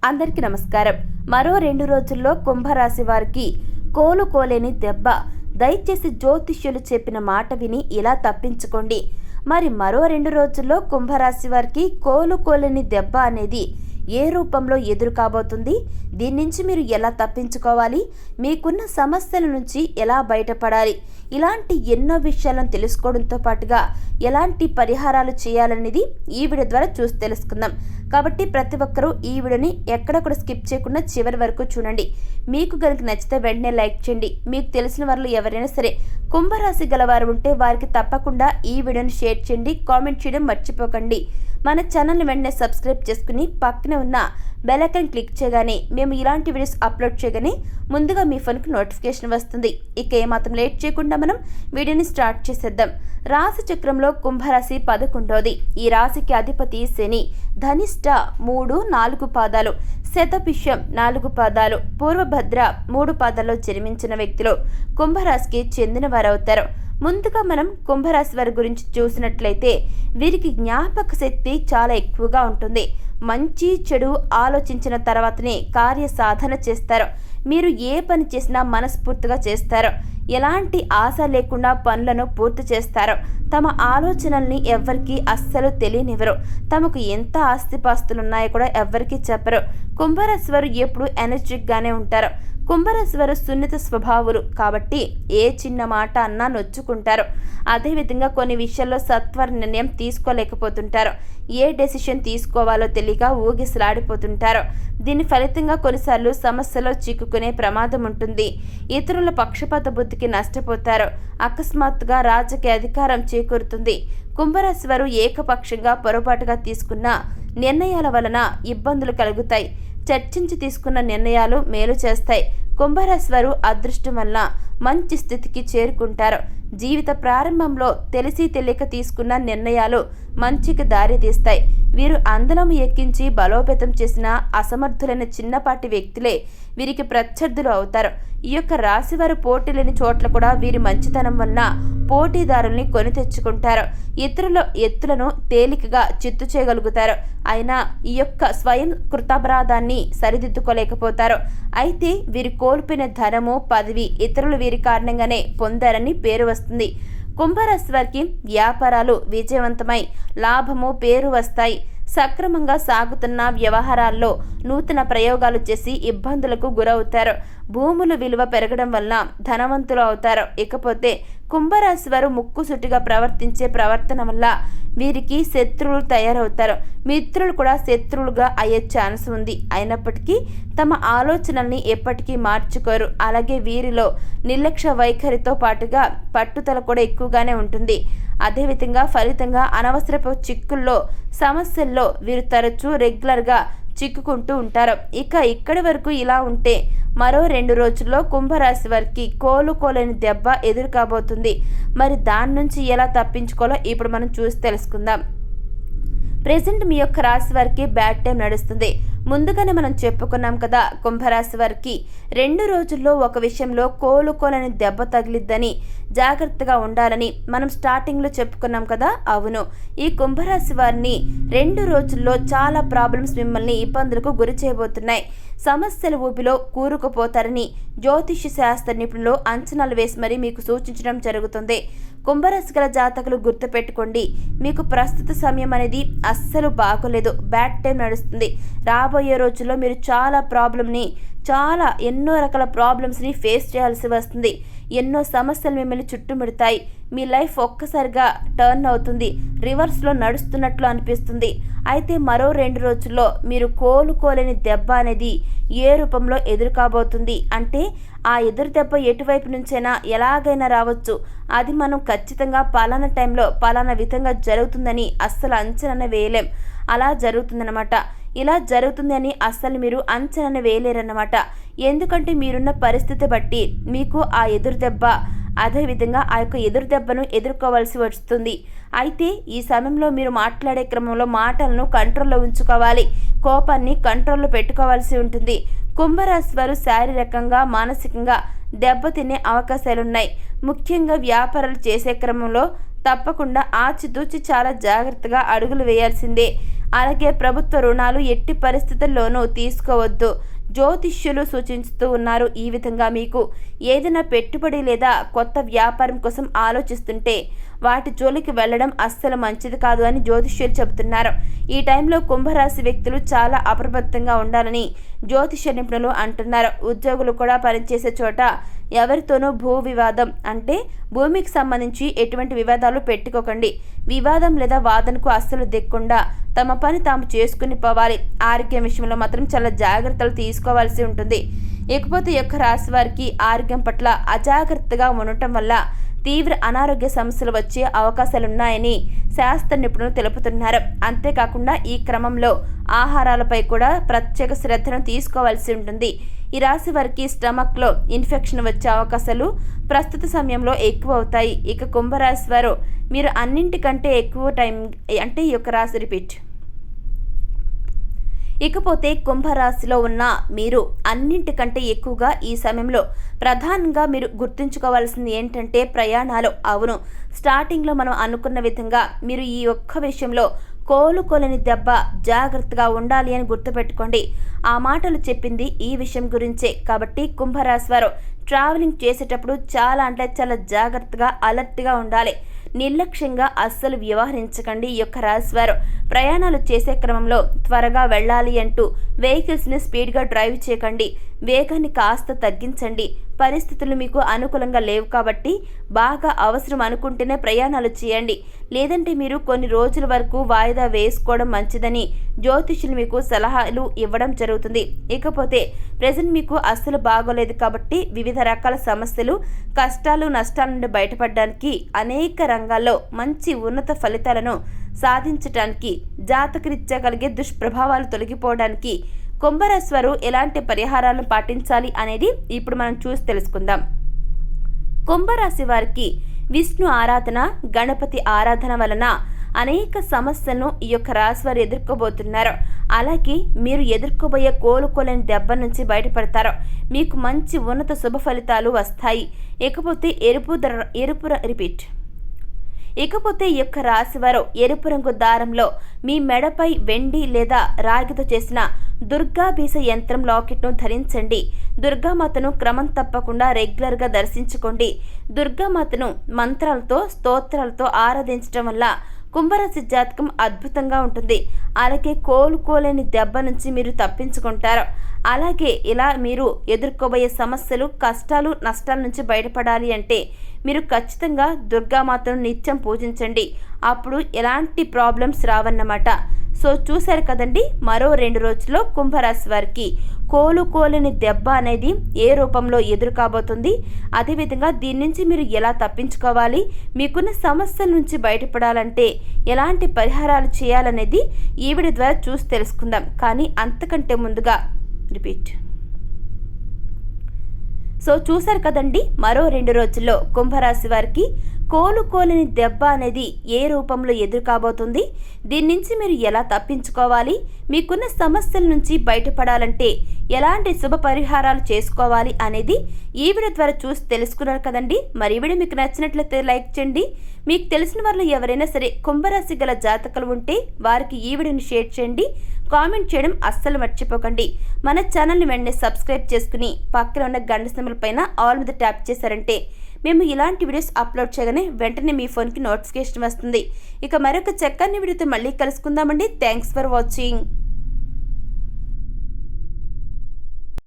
అందరికీ నమస్కారం. మరో 2 రోజుల్లో కుంభరాశి వారికి కోలుకోలేని దెబ్బ. దయచేసి జ్యోతిష్యులు చెప్పిన మాట విని ఇలా తప్పించుకోండి. మరి మరో 2 రోజుల్లో కుంభరాశి వారికి కోలుకోలేని దెబ్బ అనేది ఏ రూపంలో ఎదురు కాబోతుంది? దీని నుంచి మీరు ఎలా తప్పించుకోవాలి? మీకున్న సమస్యల నుంచి ఎలా బయటపడాలి? ఇలాంటి ఎన్నో విషయాలను తెలుసుకోవడంతో పాటుగా ఎలాంటి పరిహారాలు చేయాలనేది ఈ వీడియో ద్వారా చూసి తెలుసుకుందాం. కాబట్టి ప్రతి ఒక్కరూ ఈ వీడియోని ఎక్కడ కూడా స్కిప్ చేయకుండా చివరి వరకు చూడండి. మీకు కనుక నచ్చితే వెంటనే లైక్ చేయండి. మీకు తెలిసిన వాళ్ళు ఎవరైనా సరే కుంభరాశి గలవారు ఉంటే వారికి తప్పకుండా ఈ వీడియోని షేర్ చేయండి. కామెంట్ చేయడం మర్చిపోకండి. మన ఛానల్ని వెంటనే సబ్స్క్రైబ్ చేసుకుని పక్కనే ఉన్న బెల్ ఐకాన్ క్లిక్ చేయగానే మేము ఇలాంటి వీడియోస్ అప్లోడ్ చేయగానే ముందుగా మీ ఫోన్కి నోటిఫికేషన్ వస్తుంది. ఇక ఏమాత్రం లేట్ చేయకుండా మనం వీడియోని స్టార్ట్ చేసేద్దాం. రాశి చక్రంలో కుంభరాశి 11వది. ఈ రాశికి అధిపతి శని. ధనిష్ట 3, 4 పాదాలు, శతభిషం 4 పాదాలు, పూర్వభద్ర 3 పాదాల్లో జన్మించిన వ్యక్తులు కుంభరాశికి చెందిన వారవుతారు. ముందుగా మనం కుంభరాశి వారి గురించి చూసినట్లయితే వీరికి జ్ఞాపక శక్తి చాలా ఎక్కువగా ఉంటుంది. మంచి చెడు ఆలోచించిన తర్వాతనే కార్య సాధన చేస్తారు. మీరు ఏ పని చేసినా మనస్ఫూర్తిగా చేస్తారు. ఎలాంటి ఆశ లేకుండా పనులను పూర్తి చేస్తారు. తమ ఆలోచనల్ని ఎవ్వరికీ అస్సలు తెలియనివ్వరు. తమకు ఎంత ఆస్తిపాస్తులున్నాయో కూడా ఎవ్వరికీ చెప్పరు. కుంభరాశి వారు ఎప్పుడు ఎనర్జిక్గానే ఉంటారు. కుంభరాశి వారు సున్నిత స్వభావులు కాబట్టి ఏ చిన్న మాట అన్నా నొచ్చుకుంటారు. అదేవిధంగా కొన్ని విషయాల్లో సత్వర నిర్ణయం తీసుకోలేకపోతుంటారు. ఏ డెసిషన్ తీసుకోవాలో తెలియక ఊగిసలాడిపోతుంటారు. దీని ఫలితంగా కొన్నిసార్లు సమస్యలో చిక్కుకునే ప్రమాదం ఉంటుంది. ఇతరుల పక్షపాత బుద్ధికి నష్టపోతారు. అకస్మాత్తుగా రాజకీయ అధికారం చేకూరుతుంది. కుంభరాశి వారు ఏకపక్షంగా పొరపాటుగా తీసుకున్న నిర్ణయాల వలన ఇబ్బందులు కలుగుతాయి. చర్చించి తీసుకున్న నిర్ణయాలు మేలు చేస్తాయి. కుంభరాశి వారు అదృష్టం వల్ల మంచి స్థితికి చేరుకుంటారు. జీవిత ప్రారంభంలో తెలిసి తెలియక తీసుకున్న నిర్ణయాలు మంచికి దారి తీస్తాయి. వీరు అందలం ఎక్కించి బలోపేతం చేసిన అసమర్థులైన చిన్నపాటి వ్యక్తులే వీరికి ప్రత్యర్థులు అవుతారు. ఈ యొక్క రాశి వారు పోటీ లేని చోట్ల కూడా వీరి మంచితనం వలన పోటీదారుల్ని కొని తెచ్చుకుంటారు. ఇతరుల ఎత్తులను తేలికగా చిత్తు చేయగలుగుతారు. అయినా ఈ యొక్క స్వయం కృతాపరాధాన్ని సరిదిద్దుకోలేకపోతారు. అయితే వీరు కోల్పోయిన ధనము, పదవి ఇతరులు వీరి కారణంగానే పొందారని పేరు వస్తుంది. కుంభరాశి వారికి వ్యాపారాలు విజయవంతమై లాభము, పేరు వస్తాయి. సక్రమంగా సాగుతున్న వ్యవహారాల్లో నూతన ప్రయోగాలు చేసి ఇబ్బందులకు గురవుతారు. భూముల విలువ పెరగడం వల్ల ధనవంతులు అవుతారు. ఇకపోతే కుంభరాశి వారు ముక్కుసూటిగా ప్రవర్తించే ప్రవర్తన వల్ల వీరికి శత్రువులు తయారవుతారు. మిత్రులు కూడా శత్రువులుగా అయ్యే ఛాన్స్ ఉంది. అయినప్పటికీ తమ ఆలోచనల్ని ఎప్పటికీ మార్చుకోరు. అలాగే వీరిలో నిర్లక్ష్య వైఖరితో పాటుగా పట్టుదల కూడా ఎక్కువగానే ఉంటుంది. అదేవిధంగా ఫలితంగా అనవసరపు చిక్కుల్లో, సమస్యల్లో వీరు తరచూ రెగ్యులర్గా చిక్కుకుంటూ ఉంటారు. ఇక ఇక్కడి వరకు ఇలా ఉంటే మరో 2 రోజుల్లో కుంభరాశి వారికి కోలుకోలేని దెబ్బ ఎదురు కాబోతుంది. మరి దాని నుంచి ఎలా తప్పించుకోవాలో ఇప్పుడు మనం చూసి తెలుసుకుందాం. ప్రెజెంట్ మీ యొక్క రాశి వారికి బ్యాడ్ టైం నడుస్తుంది. ముందుగానే మనం చెప్పుకున్నాం కదా, కుంభరాశి వారికి 2 రోజుల్లో ఒక విషయంలో కోలుకోలేని దెబ్బ తగిలిద్దని, జాగ్రత్తగా ఉండాలని మనం స్టార్టింగ్లో చెప్పుకున్నాం కదా. అవును, ఈ కుంభరాశి వారిని 2 రోజుల్లో చాలా ప్రాబ్లమ్స్ మిమ్మల్ని ఇబ్బందులకు గురి చేయబోతున్నాయి. సమస్యల ఊపిలో కూరుకుపోతారని జ్యోతిష్య శాస్త్ర నిపుణులు అంచనాలు వేసి మరీ మీకు సూచించడం జరుగుతుంది. కుంభరాశి గల జాతకులు గుర్తుపెట్టుకోండి, మీకు ప్రస్తుత సమయం అనేది అస్సలు బాగోలేదు. బ్యాడ్ టైం నడుస్తుంది. రాబోయే రోజుల్లో మీరు ఎన్నో రకాల ప్రాబ్లమ్స్ని ఫేస్ చేయాల్సి వస్తుంది. ఎన్నో సమస్యలు మిమ్మల్ని చుట్టుముడతాయి. మీ లైఫ్ ఒక్కసారిగా టర్న్ అవుతుంది. రివర్స్లో నడుస్తున్నట్లు అనిపిస్తుంది. అయితే మరో 2 రోజుల్లో మీరు కోలుకోలేని దెబ్బ అనేది ఏ రూపంలో ఎదురు కాబోతుంది అంటే, ఆ ఎదురు దెబ్బ ఎటువైపు నుంచైనా ఎలాగైనా రావచ్చు. అది మనం ఖచ్చితంగా పలానా టైంలో పలానా విధంగా జరుగుతుందని అస్సలు అంచనా వేయలేం. అలా జరుగుతుందన్నమాట. ఇలా జరుగుతుంది అని అస్సలు మీరు అంచనా వేయలేరన్నమాట. ఎందుకంటే మీరున్న పరిస్థితి బట్టి మీకు ఆ ఎదురు దెబ్బ, అదేవిధంగా ఆ యొక్క ఎదురు దెబ్బను ఎదుర్కోవాల్సి వస్తుంది. అయితే ఈ సమయంలో మీరు మాట్లాడే క్రమంలో మాటలను కంట్రోల్లో ఉంచుకోవాలి. కోపాన్ని కంట్రోల్లో పెట్టుకోవాల్సి ఉంటుంది. కుంభరాశి వారు శారీరకంగా, మానసికంగా దెబ్బతినే అవకాశాలున్నాయి. ముఖ్యంగా వ్యాపారాలు చేసే క్రమంలో తప్పకుండా ఆచితూచి చాలా జాగ్రత్తగా అడుగులు వేయాల్సిందే. అలాగే ప్రభుత్వ రుణాలు ఎట్టి పరిస్థితుల్లోనూ తీసుకోవద్దు. జ్యోతిష్యులు సూచిస్తూ ఉన్నారు. ఈ విధంగా మీకు ఏదైనా పెట్టుబడి లేదా కొత్త వ్యాపారం కోసం ఆలోచిస్తుంటే వాటి జోలికి వెళ్ళడం అస్సలు మంచిది కాదు అని జ్యోతిష్యులు చెబుతున్నారు. ఈ టైంలో కుంభరాశి వ్యక్తులు చాలా అప్రమత్తంగా ఉండాలని జ్యోతిష్య నిపుణులు అంటున్నారు. ఉద్యోగులు కూడా పనిచేసే చోట ఎవరితోనూ భూ వివాదం అంటే భూమికి సంబంధించి ఎటువంటి వివాదాలు పెట్టుకోకండి. వివాదం లేదా వాదనకు అస్సలు దిక్కుండా తమ పని తాము చేసుకుని పోవాలి. ఆరోగ్యం విషయంలో మాత్రం చాలా జాగ్రత్తలు తీసుకోవాల్సి ఉంటుంది. ఇకపోతే యొక్క రాశి వారికి ఆరోగ్యం పట్ల అజాగ్రత్తగా ఉండటం వల్ల తీవ్ర అనారోగ్య సమస్యలు వచ్చే అవకాశాలున్నాయని శాస్త్ర నిపుణులు తెలుపుతున్నారు. అంతేకాకుండా ఈ క్రమంలో ఆహారాలపై కూడా ప్రత్యేక శ్రద్ధను తీసుకోవాల్సి ఉంటుంది. ఈ రాశి వారికి స్టమక్లో ఇన్ఫెక్షన్ వచ్చే అవకాశాలు ప్రస్తుత సమయంలో ఎక్కువ అవుతాయి. ఇక కుంభరాశి వారు మీరు అన్నింటికంటే ఎక్కువ టైం అంటే ఈ యొక్క రాశి రిపీట్. ఇకపోతే కుంభరాశిలో ఉన్న మీరు అన్నింటికంటే ఎక్కువగా ఈ సమయంలో ప్రధానంగా మీరు గుర్తుంచుకోవాల్సింది ఏంటంటే ప్రయాణాలు. అవును, స్టార్టింగ్లో మనం అనుకున్న విధంగా మీరు ఈ ఒక్క విషయంలో కోలుకోలేని దెబ్బ, జాగ్రత్తగా ఉండాలి అని గుర్తుపెట్టుకోండి. ఆ మాటలు చెప్పింది ఈ విషయం గురించే. కాబట్టి కుంభరాశి వారు ట్రావెలింగ్ చేసేటప్పుడు చాలా అంటే చాలా జాగ్రత్తగా అలర్ట్గా ఉండాలి. నిర్లక్ష్యంగా అస్సలు వ్యవహరించకండి. ఈ యొక్క రాశివారు ప్రయాణాలు చేసే క్రమంలో త్వరగా వెళ్ళాలి అంటూ వెహికల్స్ని స్పీడ్గా డ్రైవ్ చేయకండి. వేగాన్ని కాస్త తగ్గించండి. పరిస్థితులు మీకు అనుకూలంగా లేవు కాబట్టి బాగా అవసరం అనుకుంటేనే ప్రయాణాలు చేయండి. లేదంటే మీరు కొన్ని రోజుల వరకు వాయిదా వేసుకోవడం మంచిదని జ్యోతిష్యులు మీకు సలహాలు ఇవ్వడం జరుగుతుంది. ఇకపోతే ప్రెజెంట్ మీకు అస్సలు బాగోలేదు కాబట్టి వివిధ రకాల సమస్యలు, కష్టాలు, నష్టాల నుండి బయటపడడానికి అనేక రంగాల్లో మంచి ఉన్నత ఫలితాలను సాధించడానికి, జాతకరీత్యా కలిగే దుష్ప్రభావాలు తొలగిపోవడానికి కుంభరాశి వారు ఎలాంటి పరిహారాలను పాటించాలి అనేది ఇప్పుడు మనం చూసి తెలుసుకుందాం. కుంభరాశి వారికి విష్ణు ఆరాధన, గణపతి ఆరాధన వలన అనేక సమస్యలను ఈ యొక్క రాశి వారు ఎదుర్కోబోతున్నారు. అలాగే మీరు ఎదుర్కోబోయే కోలుకోలేని దెబ్బ నుంచి బయటపడతారు. మీకు మంచి ఉన్నత శుభ ఫలితాలు వస్తాయి. ఇకపోతే ఇకపోతే ఈ యొక్క రాశివారు ఎరుపు రంగు దారంలో మీ మెడపై వెండి లేదా రాగితో చేసిన దుర్గాభీస యంత్రం లాకెట్ను ధరించండి. దుర్గామాతను క్రమం తప్పకుండా రెగ్యులర్గా దర్శించుకోండి. దుర్గామాతను మంత్రాలతో, స్తోత్రాలతో ఆరాధించడం వల్ల కుంభరాశి జాతకం అద్భుతంగా ఉంటుంది. అలాగే కోలుకోలేని దెబ్బ నుంచి మీరు తప్పించుకుంటారు. అలాగే ఇలా మీరు ఎదుర్కోబోయే సమస్యలు, కష్టాలు, నష్టాల నుంచి బయటపడాలి అంటే మీరు ఖచ్చితంగా దుర్గామాతను నిత్యం పూజించండి. అప్పుడు ఎలాంటి ప్రాబ్లమ్స్ రావన్నమాట. సో చూశారు కదండి, మరో 2 రోజుల్లో కుంభరాశి వారికి కోలుకోలేని దెబ్బ అనేది ఏ రూపంలో ఎదురు కాబోతుంది, అదేవిధంగా దీని నుంచి మీరు ఎలా తప్పించుకోవాలి, మీకున్న సమస్యల నుంచి బయటపడాలంటే ఎలాంటి పరిహారాలు చేయాలనేది ఈ వీడియో ద్వారా చూసి తెలుసుకుందాం. కానీ అంతకంటే ముందుగా సో చూశారు కదండి, మరో 2 రోజుల్లో కుంభరాశి వారికి కోలుకోలేని దెబ్బ అనేది ఏ రూపంలో ఎదురు కాబోతుంది, దీని నుంచి మీరు ఎలా తప్పించుకోవాలి, మీకున్న సమస్యల నుంచి బయటపడాలంటే ఎలాంటి శుభ పరిహారాలు చేసుకోవాలి అనేది ఈ వీడియో ద్వారా చూసి తెలుసుకున్నారు కదండి. మరి ఈ వీడియో మీకు నచ్చినట్లయితే లైక్ చేయండి. మీకు తెలిసిన వాళ్ళు ఎవరైనా సరే కుంభరాశి గల జాతకాలు ఉంటే వారికి ఈ వీడియోని షేర్ చేయండి. కామెంట్ చేయడం అస్సలు మర్చిపోకండి. మన ఛానల్ని వెంటనే సబ్స్క్రైబ్ చేసుకుని పక్కన ఉన్న గంట సింబల్ పైన ఆల్ మీద ట్యాప్ చేశారంటే మేము ఇలాంటి వీడియోస్ అప్లోడ్ చేయగానే వెంటనే మీ ఫోన్కి నోటిఫికేషన్ వస్తుంది. ఇక మరొక చక్కని వీడియోతో మళ్ళీ కలుసుకుందామండి. Thanks for watching.